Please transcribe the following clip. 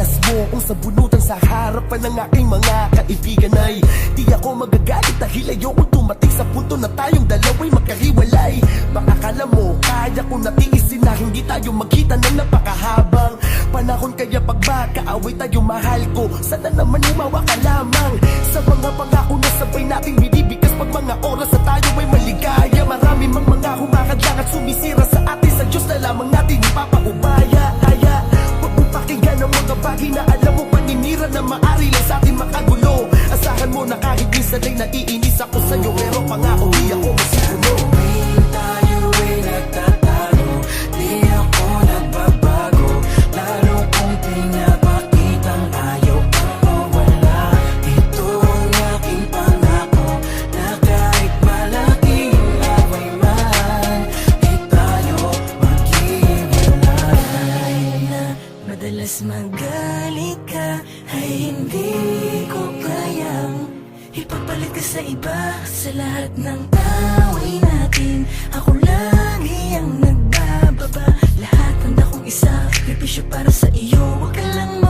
Madalas mo kung sabunutan sa harapan ng aking mga kaibigan ay di ako magagalit dahil ayokong dumating sa punto na tayong dalawa'y magkahiwalay. Baka akala mo kaya ko natiisin na hindi tayo magkita ng napakahabang panahon. Kaya pag makaaway tayo mahal ko, sana naman umawa ka lamang sa mga pangako na sabay nating binibigkas pag mga oras na tayo ay maligaya. Marami mang mga humakadlang at sumisira sa atin, sa Diyos na lamang natin ipapaubaya. Kaya huwag mo pakinggan ang mga bagay na alam mo paninira na maari lang sa atin makagulo. Asahan mo na kahit minsan ay naiinis ako sa'yo, pero pangako di ako masigulo. Tayo ay nagtatalo, di ako nagbabago, lalo kong pinapakitang ayaw kang mawala. Ito ang aking pangako, na kahit malaking away man, di tayo maghiwalay. Na madalas magalit ka, ay hindi ko kayang ipapalit ka sa iba. Sa lahat ng away natin, ako lagi ang nagbababa. Lahat handa kong isakripisyo para sa iyo, wag ka lang